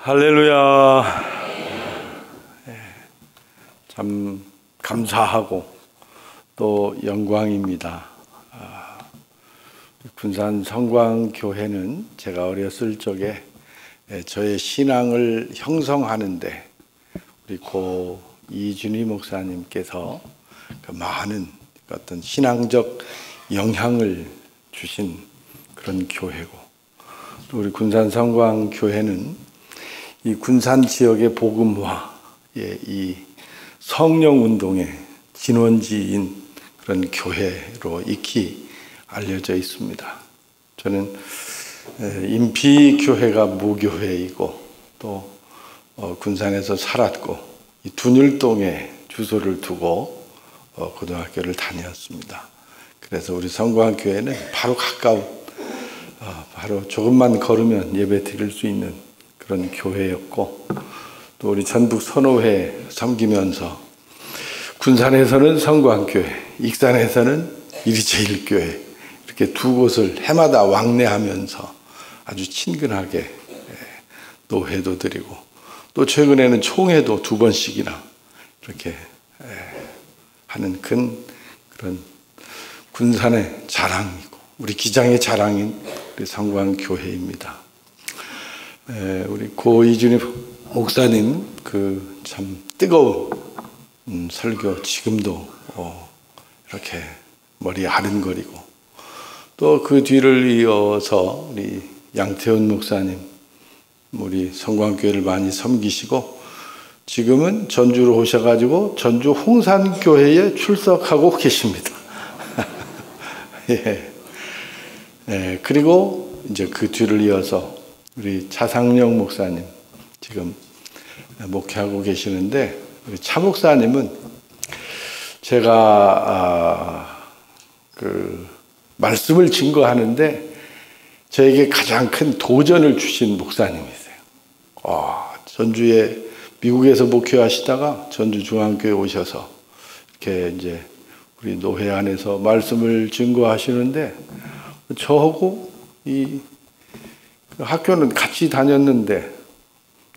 할렐루야. 참 감사하고 또 영광입니다. 군산 성광교회는 제가 어렸을 적에 저의 신앙을 형성하는데 우리 고 이준희 목사님께서 그 많은 어떤 신앙적 영향을 주신 그런 교회고, 또 우리 군산 성광교회는 이 군산 지역의 복음화의 이 성령 운동의 진원지인 그런 교회로 익히 알려져 있습니다. 저는 인피교회가 무교회이고 또 군산에서 살았고 이 둔일동에 주소를 두고 고등학교를 다녔습니다. 그래서 우리 성광교회는 바로 가까운 바로 조금만 걸으면 예배 드릴 수 있는 그런 교회였고, 또 우리 전북 선호회 섬기면서 군산에서는 성광교회, 익산에서는 이리제일교회 이렇게 두 곳을 해마다 왕래하면서 아주 친근하게 노회도 드리고, 또 최근에는 총회도 2번씩이나 이렇게 하는 그런 군산의 자랑이고 우리 기장의 자랑인 우리 성광교회입니다. 우리 고 이준희 목사님 그 참 뜨거운 설교 지금도 이렇게 머리 아른거리고, 또 그 뒤를 이어서 우리 양태훈 목사님 우리 성광교회를 많이 섬기시고 지금은 전주로 오셔가지고 전주 홍산교회에 출석하고 계십니다. 예. 그리고 이제 그 뒤를 이어서 우리 차상영 목사님 지금 목회하고 계시는데, 우리 차 목사님은 제가 그 말씀을 증거하는데 저에게 가장 큰 도전을 주신 목사님이세요. 전주에 미국에서 목회하시다가 전주 중앙교회 오셔서 이렇게 이제 우리 노회 안에서 말씀을 증거하시는데, 저하고 이 학교는 같이 다녔는데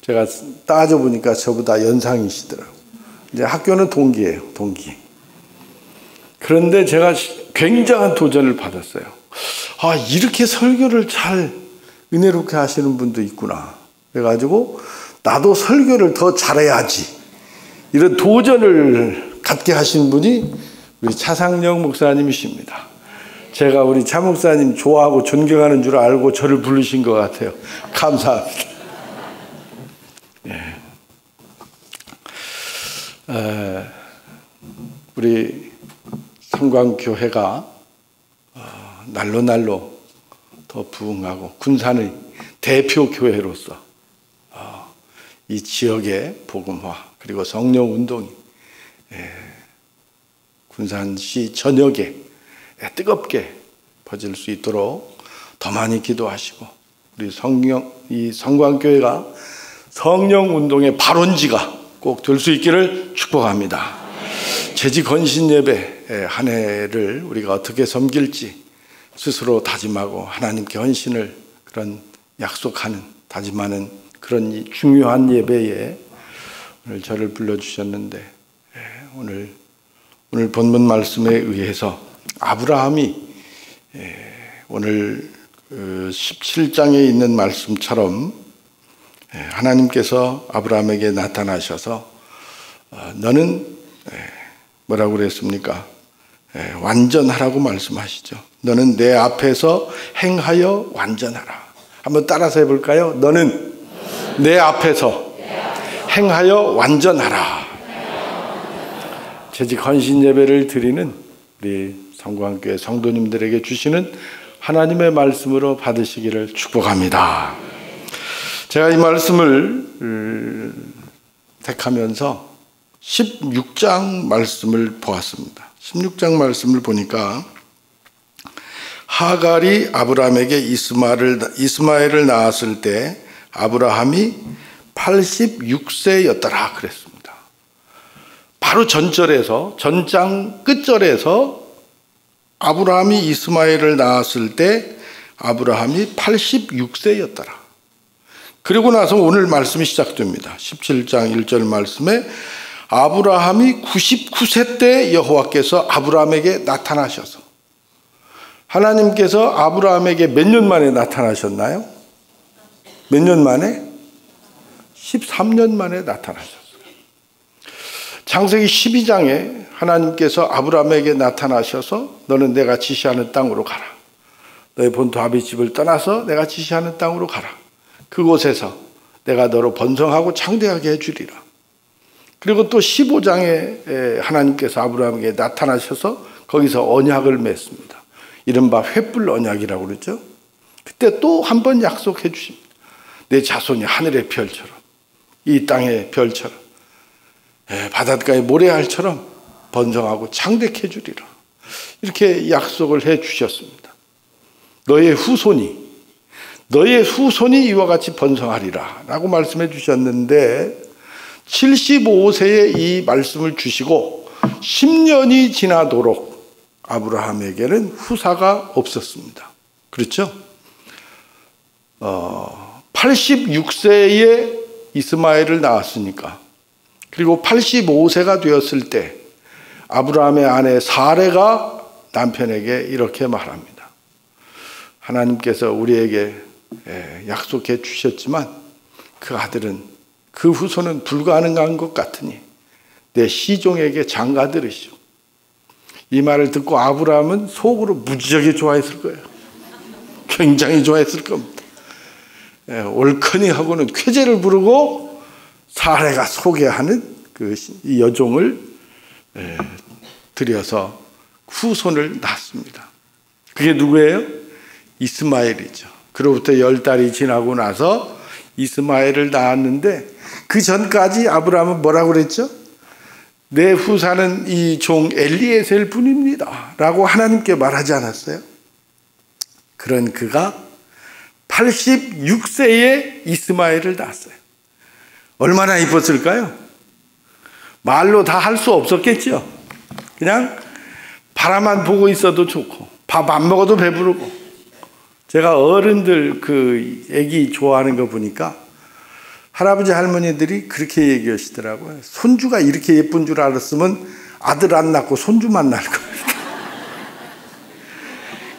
제가 따져보니까 저보다 연상이시더라고요. 이제 학교는 동기예요, 동기. 그런데 제가 굉장한 도전을 받았어요. 이렇게 설교를 잘 은혜롭게 하시는 분도 있구나. 그래가지고 나도 설교를 더 잘해야지. 이런 도전을 갖게 하신 분이 우리 차상영 목사님이십니다. 제가 우리 차 목사님 좋아하고 존경하는 줄 알고 저를 부르신 것 같아요. 감사합니다. 우리 성광교회가 날로 더 부흥하고 군산의 대표 교회로서 이 지역의 복음화 그리고 성령 운동이 군산시 전역에 뜨겁게 퍼질 수 있도록 더 많이 기도하시고, 우리 이 성광교회가 성령 운동의 발원지가 꼭 될 수 있기를 축복합니다. 재직 건신 예배 한 해를 우리가 어떻게 섬길지 스스로 다짐하고 하나님께 헌신을 그런 약속하는 다짐하는 그런 중요한 예배에 오늘 저를 불러주셨는데, 오늘 본문 말씀에 의해서 아브라함이 오늘 17장에 있는 말씀처럼 하나님께서 아브라함에게 나타나셔서 너는 뭐라고 그랬습니까? 완전하라고 말씀하시죠. 너는 내 앞에서 행하여 완전하라. 한번 따라서 해볼까요? 너는 내 앞에서 행하여 완전하라. 재직 헌신 예배를 드리는 우리 성광교회 성도님들에게 주시는 하나님의 말씀으로 받으시기를 축복합니다. 제가 이 말씀을 택하면서 16장 말씀을 보았습니다. 16장 말씀을 보니까 하갈이 아브라함에게 이스마엘을 낳았을 때 아브라함이 86세였더라 그랬습니다. 바로 전장 끝절에서 아브라함이 이스마엘을 낳았을 때 아브라함이 86세였더라. 그리고 나서 오늘 말씀이 시작됩니다. 17장 1절 말씀에 아브라함이 99세 때 여호와께서 아브라함에게 나타나셔서, 하나님께서 아브라함에게 몇 년 만에 나타나셨나요? 몇 년 만에? 13년 만에 나타나셨어요. 창세기 12장에 하나님께서 아브라함에게 나타나셔서 너는 내가 지시하는 땅으로 가라. 너의 본토 아비 집을 떠나서 내가 지시하는 땅으로 가라. 그곳에서 내가 너로 번성하고 창대하게 해주리라. 그리고 또 15장에 하나님께서 아브라함에게 나타나셔서 거기서 언약을 맺습니다. 이른바 횃불 언약이라고 그러죠. 그때 또 한 번 약속해 주십니다. 내 자손이 하늘의 별처럼, 이 땅의 별처럼, 바닷가의 모래알처럼 번성하고 창대해 주리라. 이렇게 약속을 해 주셨습니다. 너의 후손이 이와 같이 번성하리라 라고 말씀해 주셨는데, 75세에 이 말씀을 주시고 10년이 지나도록 아브라함에게는 후사가 없었습니다. 그렇죠? 86세에 이스마엘을 낳았으니까, 그리고 85세가 되었을 때 아브라함의 아내 사레가 남편에게 이렇게 말합니다. 하나님께서 우리에게 약속해 주셨지만 그 아들은, 그 후손은 불가능한 것 같으니 내 시종에게 장가 들으시오. 이 말을 듣고 아브라함은 속으로 무지하게 좋아했을 거예요. 굉장히 좋아했을 겁니다. 옳거니 하고는 쾌재를 부르고 사레가 소개하는 그 여종을 들여서 후손을 낳습니다. 그게 누구예요? 이스마엘이죠. 그로부터 10달이 지나고 나서 이스마엘을 낳았는데, 그 전까지 아브라함은 뭐라고 그랬죠? 내 후사는 이 종 엘리에셀 뿐입니다 라고 하나님께 말하지 않았어요? 그런 그가 86세에 이스마엘을 낳았어요. 얼마나 이뻤을까요? 말로 다 할 수 없었겠죠. 그냥 바라만 보고 있어도 좋고, 밥 안 먹어도 배부르고. 제가 어른들 그 애기 좋아하는 거 보니까 할아버지 할머니들이 그렇게 얘기하시더라고요. 손주가 이렇게 예쁜 줄 알았으면 아들 안 낳고 손주만 낳을 거예요.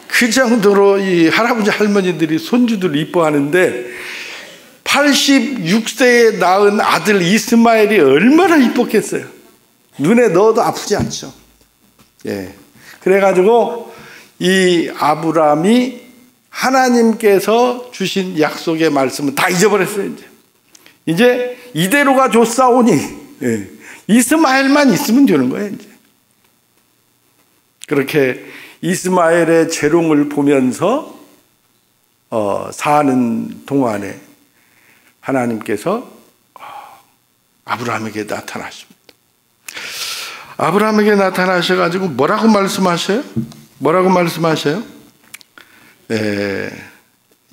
그 정도로 이 할아버지 할머니들이 손주들 이뻐하는데, 86세에 낳은 아들 이스마엘이 얼마나 이뻤겠어요. 눈에 넣어도 아프지 않죠. 그래가지고 이 아브라함이 하나님께서 주신 약속의 말씀은 다 잊어버렸어요. 이제 이대로가 좋사오니 이스마엘만 있으면 되는 거예요. 이제 그렇게 이스마엘의 재롱을 보면서 사는 동안에 하나님께서 아브라함에게 나타나십니다. 아브라함에게 나타나셔가지고 뭐라고 말씀하셔요?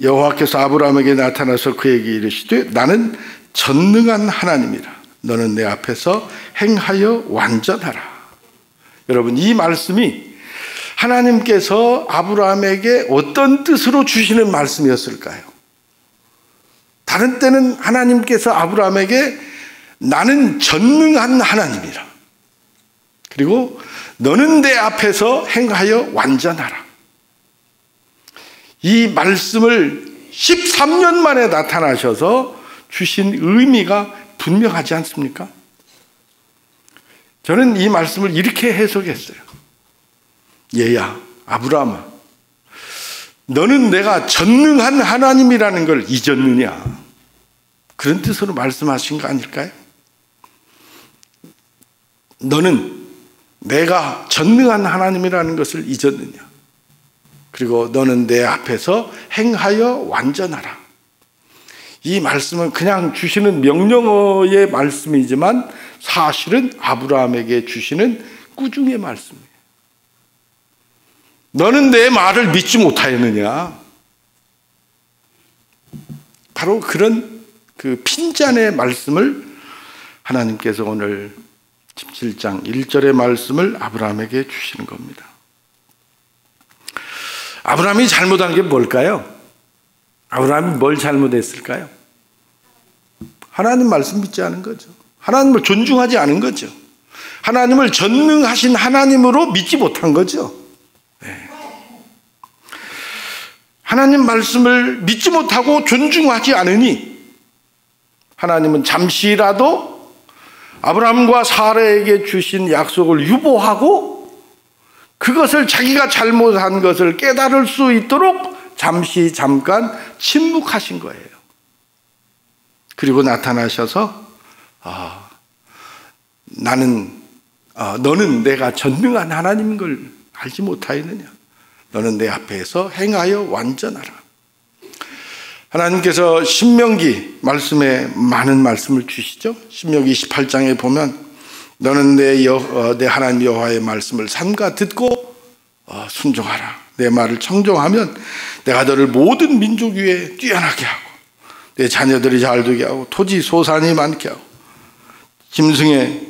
여호와께서 아브라함에게 나타나서 그에게 이르시되 나는 전능한 하나님이라. 너는 내 앞에서 행하여 완전하라. 여러분, 이 말씀이 하나님께서 아브라함에게 어떤 뜻으로 주시는 말씀이었을까요? 다른 때는 하나님께서 아브라함에게 나는 전능한 하나님이라, 그리고 너는 내 앞에서 행하여 완전하라. 이 말씀을 13년 만에 나타나셔서 주신 의미가 분명하지 않습니까? 저는 이 말씀을 이렇게 해석했어요. 얘야, 아브라함아, 너는 내가 전능한 하나님이라는 걸 잊었느냐? 그런 뜻으로 말씀하신 거 아닐까요? 너는 내가 전능한 하나님이라는 것을 잊었느냐? 그리고 너는 내 앞에서 행하여 완전하라. 이 말씀은 그냥 주시는 명령어의 말씀이지만 사실은 아브라함에게 주시는 꾸중의 말씀이에요. 너는 내 말을 믿지 못하였느냐? 바로 그런 그 핀잔의 말씀을 하나님께서 오늘 17장 1절의 말씀을 아브라함에게 주시는 겁니다. 아브라함이 잘못한 게 뭘까요? 아브라함이 뭘 잘못했을까요? 하나님 말씀 믿지 않은 거죠. 하나님을 존중하지 않은 거죠. 하나님을 전능하신 하나님으로 믿지 못한 거죠. 네. 하나님 말씀을 믿지 못하고 존중하지 않으니 하나님은 잠시라도 아브라함과 사라에게 주신 약속을 유보하고 그것을 자기가 잘못한 것을 깨달을 수 있도록 잠깐 침묵하신 거예요. 그리고 나타나셔서 너는 내가 전능한 하나님인 걸 알지 못하였느냐? 너는 내 앞에서 행하여 완전하라. 하나님께서 신명기 말씀에 많은 말씀을 주시죠. 신명기 28장에 보면 너는 내 하나님 여호와의 말씀을 삼가 듣고 순종하라. 내 말을 청종하면 내가 너를 모든 민족 위에 뛰어나게 하고 내 자녀들이 잘 되게 하고 토지 소산이 많게 하고 짐승의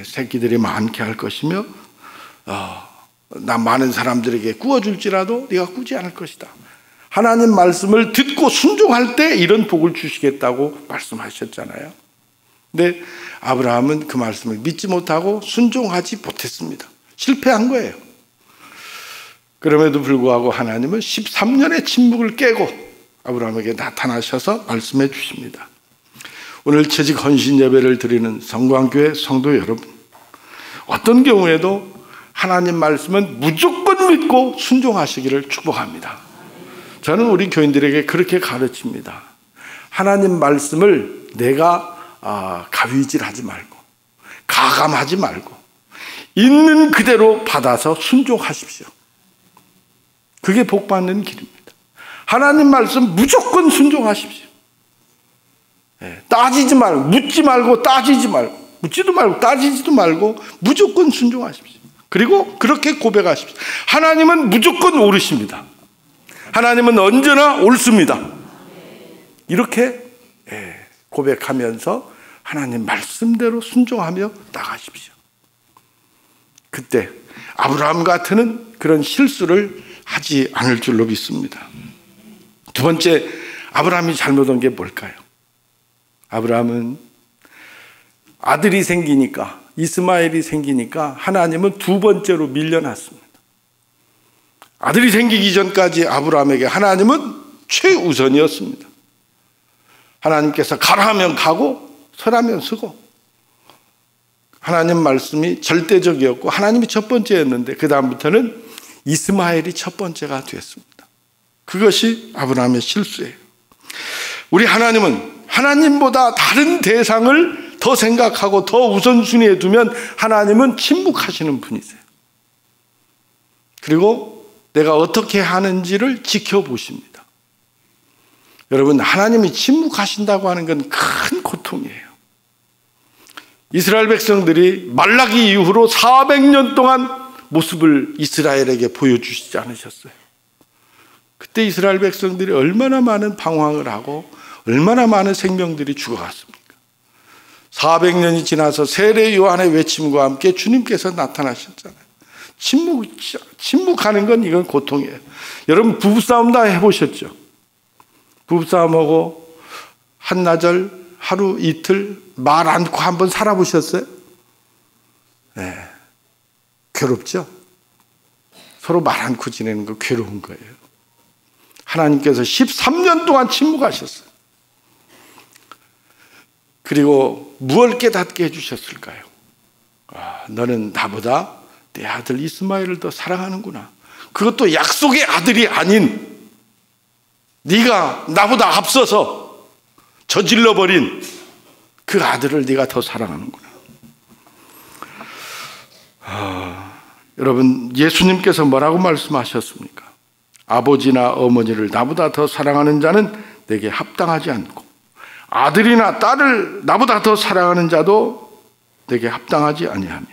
새끼들이 많게 할 것이며 나 많은 사람들에게 구워줄지라도 네가 꾸지 않을 것이다. 하나님 말씀을 듣고 순종할 때 이런 복을 주시겠다고 말씀하셨잖아요. 근데 아브라함은 그 말씀을 믿지 못하고 순종하지 못했습니다. 실패한 거예요. 그럼에도 불구하고 하나님은 13년의 침묵을 깨고 아브라함에게 나타나셔서 말씀해 주십니다. 오늘 채직 헌신 예배를 드리는 성광교회 성도 여러분, 어떤 경우에도 하나님 말씀은 무조건 믿고 순종하시기를 축복합니다. 저는 우리 교인들에게 그렇게 가르칩니다. 하나님 말씀을 내가 가위질하지 말고 가감하지 말고 있는 그대로 받아서 순종하십시오. 그게 복받는 길입니다. 하나님 말씀 무조건 순종하십시오. 따지지 말고 묻지 말고 따지지 말고 묻지도 말고 따지지도 말고 무조건 순종하십시오. 그리고 그렇게 고백하십시오. 하나님은 무조건 옳으십니다. 하나님은 언제나 옳습니다. 이렇게 고백하면서 하나님 말씀대로 순종하며 나가십시오. 그때 아브라함 같은 그런 실수를 하지 않을 줄로 믿습니다. 두 번째, 아브라함이 잘못한 게 뭘까요? 아브라함은 아들이 생기니까, 이스마엘이 생기니까 하나님은 두 번째로 밀려났습니다. 아들이 생기기 전까지 아브라함에게 하나님은 최우선이었습니다. 하나님께서 가라 하면 가고 서라면 서고 하나님 말씀이 절대적이었고 하나님이 첫 번째였는데 그 다음부터는 이스마엘이 첫 번째가 됐습니다. 그것이 아브라함의 실수예요. 우리 하나님은 하나님보다 다른 대상을 더 생각하고 더 우선순위에 두면 하나님은 침묵하시는 분이세요. 그리고 내가 어떻게 하는지를 지켜보십니다. 여러분, 하나님이 침묵하신다고 하는 건 큰 고통이에요. 이스라엘 백성들이 말라기 이후로 400년 동안 모습을 이스라엘에게 보여주시지 않으셨어요. 그때 이스라엘 백성들이 얼마나 많은 방황을 하고 얼마나 많은 생명들이 죽어갔습니까? 400년이 지나서 세례 요한의 외침과 함께 주님께서 나타나셨잖아요. 침묵하는 건 이건 고통이에요. 여러분, 부부싸움 다 해보셨죠? 부부싸움하고 한나절, 하루, 이틀 말 않고 한번 살아보셨어요? 네. 괴롭죠? 서로 말 않고 지내는 거 괴로운 거예요. 하나님께서 13년 동안 침묵하셨어요. 그리고 무엇을 깨닫게 해주셨을까요? 너는 나보다 내 아들 이스마엘을 더 사랑하는구나. 그것도 약속의 아들이 아닌 네가 나보다 앞서서 저질러버린 그 아들을 네가 더 사랑하는구나. 여러분, 예수님께서 뭐라고 말씀하셨습니까? 아버지나 어머니를 나보다 더 사랑하는 자는 내게 합당하지 않고 아들이나 딸을 나보다 더 사랑하는 자도 내게 합당하지 아니하며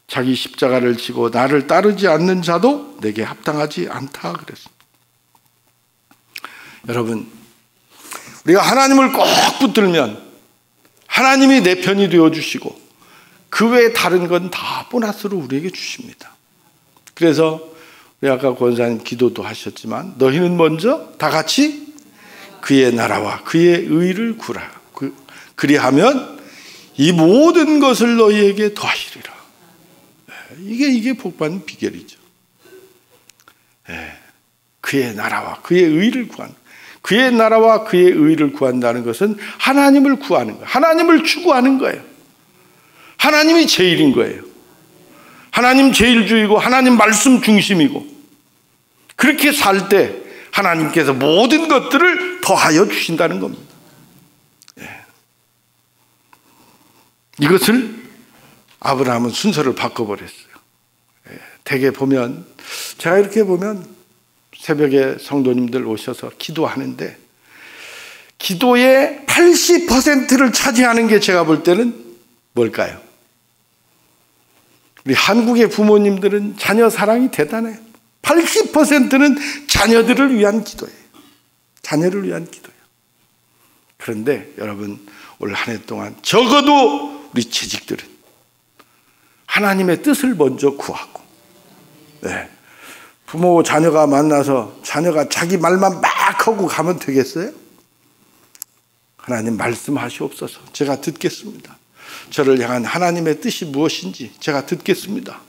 자기 십자가를 지고 나를 따르지 않는 자도 내게 합당하지 않다 그랬습니다. 여러분, 우리가 하나님을 꼭 붙들면 하나님이 내 편이 되어주시고 그 외에 다른 건 다 보너스로 우리에게 주십니다. 그래서 우리 아까 권사님 기도도 하셨지만 너희는 먼저 다 같이 그의 나라와 그의 의를 구하라. 그리하면 이 모든 것을 너희에게 더하시리라. 이게 복받는 비결이죠. 그의 나라와 그의 의를 구하는, 그의 나라와 그의 의를 구한다는 것은 하나님을 구하는 거예요. 하나님을 추구하는 거예요. 하나님이 제일인 거예요. 하나님 제일주의고 하나님 말씀 중심이고, 그렇게 살 때 하나님께서 모든 것들을 더하여 주신다는 겁니다. 이것을 아브라함은 순서를 바꿔버렸어요. 대개 보면, 제가 이렇게 보면 새벽에 성도님들 오셔서 기도하는데 기도의 80%를 차지하는 게 제가 볼 때는 뭘까요? 우리 한국의 부모님들은 자녀 사랑이 대단해요. 80%는 자녀들을 위한 기도예요. 자녀를 위한 기도예요. 그런데 여러분, 올 한 해 동안 적어도 우리 재직들은 하나님의 뜻을 먼저 구하고, 부모 자녀가 만나서 자녀가 자기 말만 막 하고 가면 되겠어요? 하나님 말씀하시옵소서. 제가 듣겠습니다. 저를 향한 하나님의 뜻이 무엇인지 제가 듣겠습니다.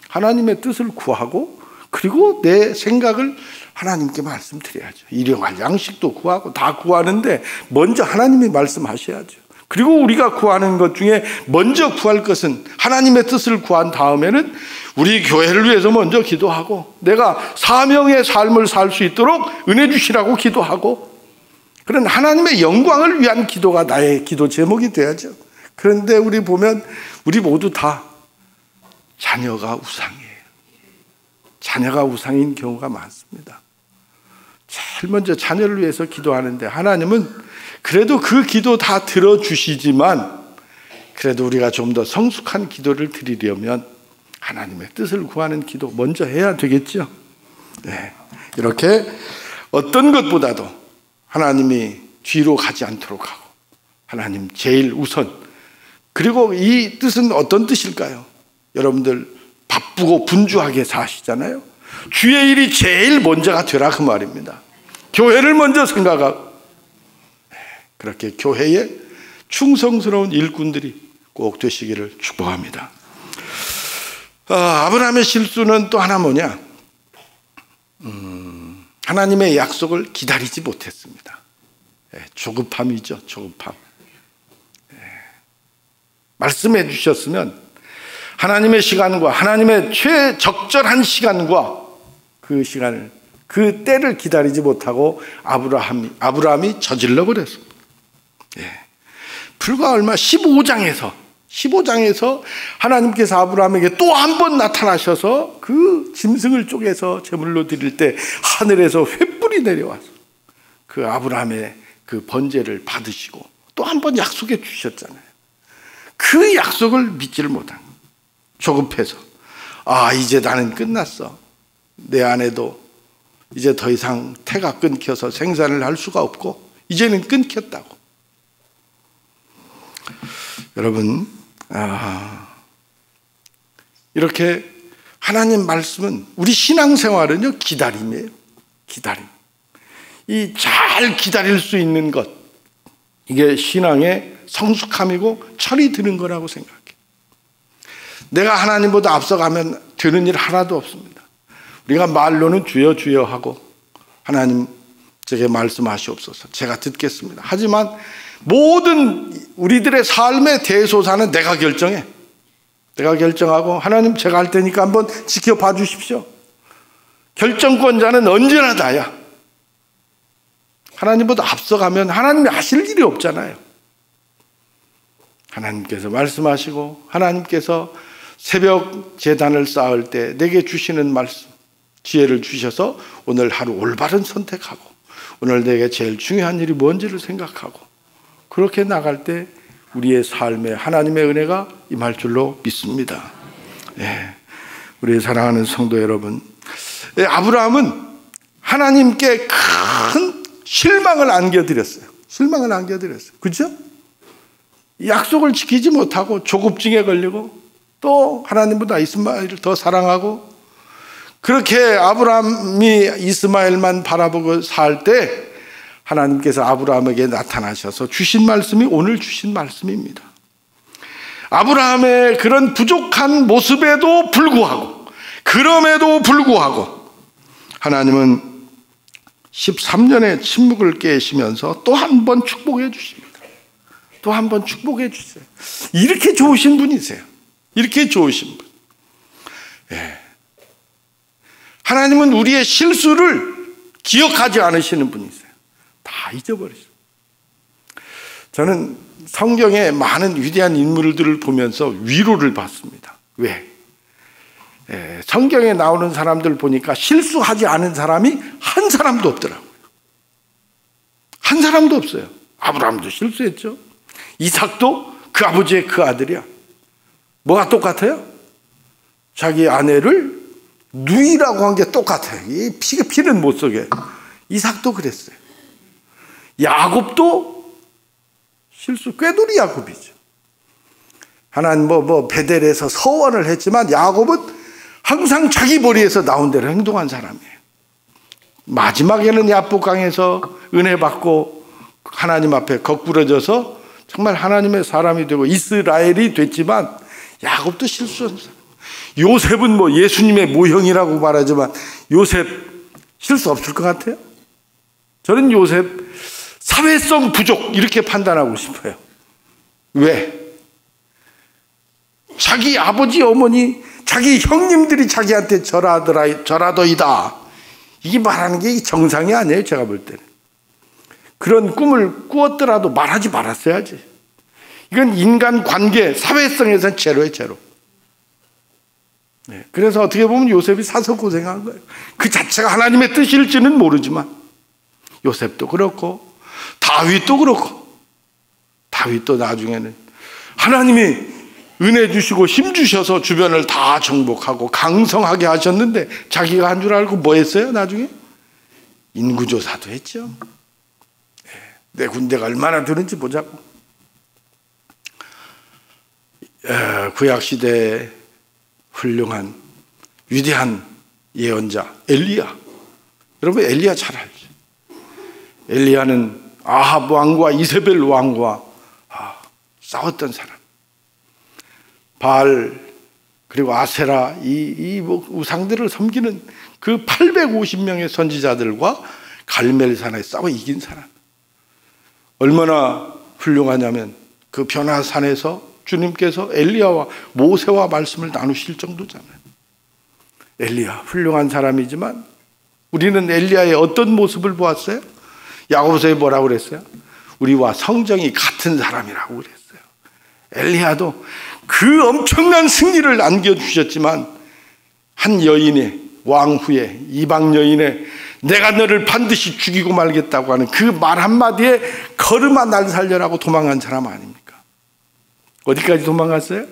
하나님의 뜻을 구하고, 그리고 내 생각을 하나님께 말씀드려야죠. 일용할 양식도 구하고 다 구하는데 먼저 하나님이 말씀하셔야죠. 그리고 우리가 구하는 것 중에 먼저 구할 것은 하나님의 뜻을 구한 다음에는 우리 교회를 위해서 먼저 기도하고, 내가 사명의 삶을 살 수 있도록 은혜 주시라고 기도하고, 그런 하나님의 영광을 위한 기도가 나의 기도 제목이 돼야죠. 그런데 우리 보면 우리 모두 다 자녀가 우상이에요. 자녀가 우상인 경우가 많습니다. 제일 먼저 자녀를 위해서 기도하는데 하나님은 그래도 그 기도 다 들어주시지만, 그래도 우리가 좀 더 성숙한 기도를 드리려면 하나님의 뜻을 구하는 기도 먼저 해야 되겠죠. 이렇게 어떤 것보다도 하나님이 뒤로 가지 않도록 하고, 하나님 제일 우선. 그리고 이 뜻은 어떤 뜻일까요? 여러분들 바쁘고 분주하게 사시잖아요. 주의 일이 제일 먼저가 되라, 그 말입니다. 교회를 먼저 생각하고, 그렇게 교회에 충성스러운 일꾼들이 꼭 되시기를 축복합니다. 아브라함의 실수는 또 하나 뭐냐? 하나님의 약속을 기다리지 못했습니다. 조급함이죠, 조급함. 말씀해 주셨으면 하나님의 시간과 하나님의 최적절한 시간과 그 시간을, 그 때를 기다리지 못하고 아브라함이 저질러 버렸습니다. 불과 얼마 15장에서 하나님께서 아브라함에게 또 한 번 나타나셔서 그 짐승을 쪼개서 제물로 드릴 때 하늘에서 횃불이 내려와서 그 아브라함의 그 번제를 받으시고 또 한 번 약속해 주셨잖아요. 그 약속을 믿지를 못한 거예요. 조급해서 이제 나는 끝났어. 내 아내도 이제 더 이상 태가 끊겨서 생산을 할 수가 없고 이제는 끊겼다고. 여러분, 이렇게 하나님 말씀은, 우리 신앙생활은요, 기다림이에요. 기다림. 이 잘 기다릴 수 있는 것, 이게 신앙의 성숙함이고 철이 드는 거라고 생각해요. 내가 하나님보다 앞서가면 되는 일 하나도 없습니다. 우리가 말로는 주여 주여 하고, 하나님 제게 말씀하시옵소서, 제가 듣겠습니다. 하지만 모든 우리들의 삶의 대소사는 내가 결정해. 내가 결정하고, 하나님 제가 할 테니까 한번 지켜봐 주십시오. 결정권자는 언제나 나야. 하나님보다 앞서가면 하나님이 하실 일이 없잖아요. 하나님께서 말씀하시고, 하나님께서 새벽 제단을 쌓을 때 내게 주시는 말씀, 지혜를 주셔서 오늘 하루 올바른 선택하고, 오늘 내게 제일 중요한 일이 뭔지를 생각하고, 그렇게 나갈 때 우리의 삶에 하나님의 은혜가 임할 줄로 믿습니다. 우리 사랑하는 성도 여러분, 아브라함은 하나님께 큰 실망을 안겨드렸어요. 실망을 안겨드렸어요. 그렇죠? 약속을 지키지 못하고 조급증에 걸리고, 또 하나님보다 이스마엘을 더 사랑하고, 그렇게 아브라함이 이스마엘만 바라보고 살 때 하나님께서 아브라함에게 나타나셔서 주신 말씀이 오늘 주신 말씀입니다. 아브라함의 그런 부족한 모습에도 불구하고, 그럼에도 불구하고 하나님은 13년의 침묵을 깨시면서 또 한 번 축복해 주십니다. 또 한 번 축복해 주세요. 이렇게 좋으신 분이세요. 이렇게 좋으신 분. 예. 하나님은 우리의 실수를 기억하지 않으시는 분이세요. 다 잊어버리세요. 저는 성경의 많은 위대한 인물들을 보면서 위로를 받습니다. 왜? 성경에 나오는 사람들 보니까 실수하지 않은 사람이 한 사람도 없더라고요. 한 사람도 없어요. 아브라함도 실수했죠. 이삭도 그 아버지의 그 아들이야. 뭐가 똑같아요? 자기 아내를 누이라고 한 게 똑같아요. 이 피는 못 속여요. 이삭도 그랬어요. 야곱도 실수, 꾀돌이 야곱이죠. 하나님 베델에서 서원을 했지만 야곱은 항상 자기 머리에서 나온 대로 행동한 사람이에요. 마지막에는 야복강에서 은혜 받고 하나님 앞에 거꾸러져서 정말 하나님의 사람이 되고 이스라엘이 됐지만 야곱도 실수한 사람. 요셉은 예수님의 모형이라고 말하지만 요셉 실수 없을 것 같아요? 저는 요셉 사회성 부족 이렇게 판단하고 싶어요. 왜? 자기 아버지 어머니 자기 형님들이 자기한테 절하더이다. 이게 말하는 게 정상이 아니에요. 제가 볼 때는. 그런 꿈을 꾸었더라도 말하지 말았어야지. 이건 인간관계 사회성에서는 제로예요. 제로. 네, 그래서 어떻게 보면 요셉이 사서 고생한 거예요. 그 자체가 하나님의 뜻일지는 모르지만 요셉도 그렇고 다윗도 그렇고 다윗도 나중에는 하나님이 은혜 주시고 힘 주셔서 주변을 다 정복하고 강성하게 하셨는데 자기가 한 줄 알고 뭐 했어요? 나중에 인구조사도 했죠. 내 군대가 얼마나 드는지 보자고. 구약시대에 훌륭한 위대한 예언자 엘리야. 여러분 엘리야 잘 알죠. 엘리야는 아합 왕과 이세벨 왕과 싸웠던 사람. 바알 그리고 아세라 이 우상들을 섬기는 그 850명의 선지자들과 갈멜산에 싸워 이긴 사람. 얼마나 훌륭하냐면 그 변화산에서 주님께서 엘리야와 모세와 말씀을 나누실 정도잖아요. 엘리야 훌륭한 사람이지만 우리는 엘리야의 어떤 모습을 보았어요? 야고보서에 뭐라고 그랬어요? 우리와 성정이 같은 사람이라고 그랬어요. 엘리야도 그 엄청난 승리를 안겨주셨지만 한 여인의 왕후의 이방 여인의 내가 너를 반드시 죽이고 말겠다고 하는 그 말 한마디에 걸음아 날 살려라고 도망간 사람 아닙니까? 어디까지 도망갔어요?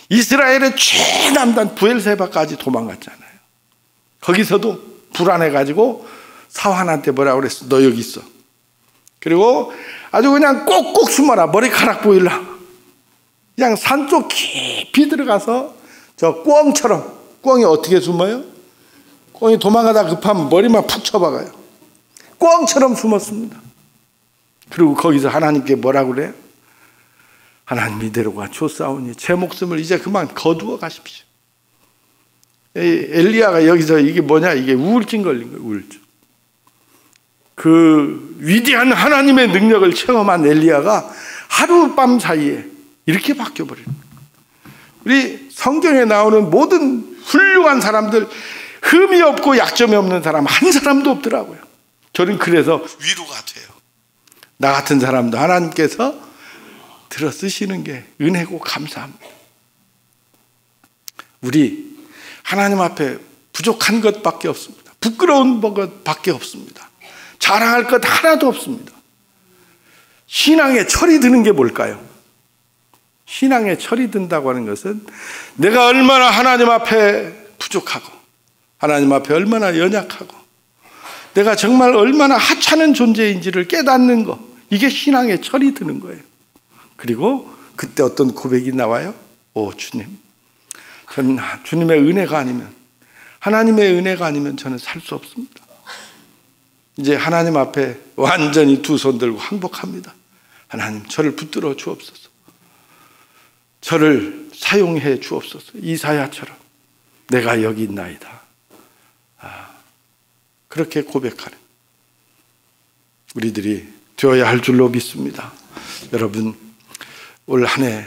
이스라엘의 최남단 부엘세바까지 도망갔잖아요. 거기서도 불안해가지고 사환한테 뭐라고 그랬어? 너 여기 있어. 그리고 아주 그냥 꼭꼭 숨어라. 머리카락 보일라. 그냥 산쪽 깊이 들어가서 저 꿩처럼, 꿩이 어떻게 숨어요? 꿩이 도망가다 급하면 머리만 푹 쳐박아요. 꿩처럼 숨었습니다. 그리고 거기서 하나님께 뭐라고 그래요? 하나님 이대로가 좋사오니 제 목숨을 이제 그만 거두어 가십시오. 엘리야가 여기서 이게 뭐냐? 이게 우울증 걸린 거예요. 우울증. 그 위대한 하나님의 능력을 체험한 엘리야가 하룻밤 사이에 이렇게 바뀌어버려요. 우리 성경에 나오는 모든 훌륭한 사람들 흠이 없고 약점이 없는 사람 한 사람도 없더라고요. 저는 그래서 위로가 돼요. 나 같은 사람도 하나님께서 들어 쓰시는 게 은혜고 감사합니다. 우리 하나님 앞에 부족한 것밖에 없습니다. 부끄러운 것밖에 없습니다. 자랑할 것 하나도 없습니다. 신앙에 철이 드는 게 뭘까요? 신앙에 철이 든다고 하는 것은 내가 얼마나 하나님 앞에 부족하고 하나님 앞에 얼마나 연약하고 내가 정말 얼마나 하찮은 존재인지를 깨닫는 것, 이게 신앙에 철이 드는 거예요. 그리고 그때 어떤 고백이 나와요? 오 주님, 저는 주님의 은혜가 아니면, 하나님의 은혜가 아니면 저는 살 수 없습니다. 이제 하나님 앞에 완전히 두 손 들고 항복합니다. 하나님, 저를 붙들어 주옵소서. 저를 사용해 주옵소서. 이사야처럼 내가 여기 있나이다. 그렇게 고백하는 우리들이 되어야 할 줄로 믿습니다. 여러분, 올 한 해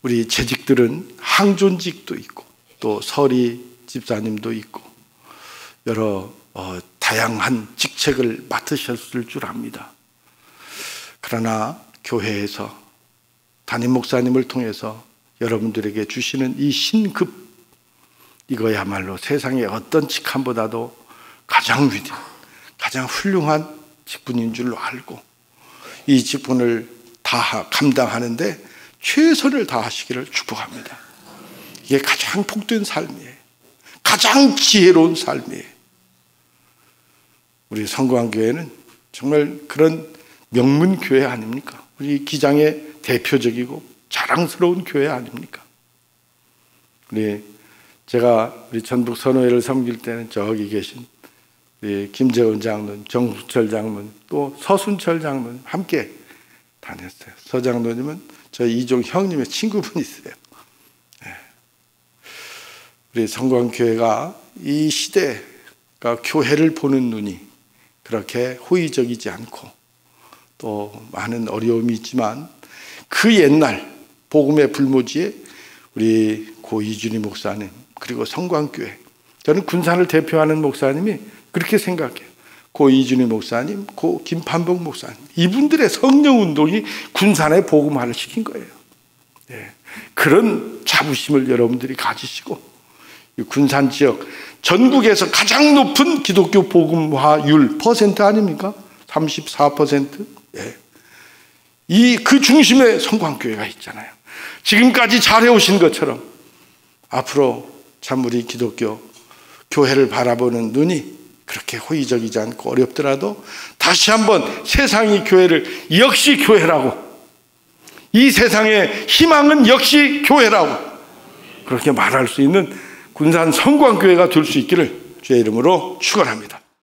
우리 재직들은 항존직도 있고 또 서리 집사님도 있고 여러 다양한 직책을 맡으셨을 줄 압니다. 그러나 교회에서 담임 목사님을 통해서 여러분들에게 주시는 이 신급, 이거야말로 세상의 어떤 직함보다도 가장 위대한, 가장 훌륭한 직분인 줄로 알고 이 직분을 다 감당하는데 최선을 다하시기를 축복합니다. 이게 가장 복된 삶이에요. 가장 지혜로운 삶이에요. 우리 성광교회는 정말 그런 명문 교회 아닙니까? 우리 기장의 대표적이고 자랑스러운 교회 아닙니까? 제가 우리 전북 선호회를 섬길 때는 저기 계신 김재원 장로님, 정수철 장로님, 또 서순철 장로님 함께 다녔어요. 서 장로님은 저희 이종 형님의 친구분이세요. 우리 성광교회가 이 시대가 교회를 보는 눈이 그렇게 호의적이지 않고 또 많은 어려움이 있지만 그 옛날 복음의 불모지에 우리 고 이준희 목사님 그리고 성광교회, 저는 군산을 대표하는 목사님이 그렇게 생각해요. 고 이준희 목사님, 고 김판복 목사님, 이분들의 성령운동이 군산에 복음화를 시킨 거예요. 그런 자부심을 여러분들이 가지시고 군산 지역 전국에서 가장 높은 기독교 복음화율 퍼센트 아닙니까? 34%. 그 중심에 성광교회가 있잖아요. 지금까지 잘해오신 것처럼 앞으로 참 우리 기독교 교회를 바라보는 눈이 그렇게 호의적이지 않고 어렵더라도 다시 한번 세상이 교회를 역시 교회라고, 이 세상의 희망은 역시 교회라고 그렇게 말할 수 있는 군산 성광교회가 될 수 있기를 주의 이름으로 축원합니다.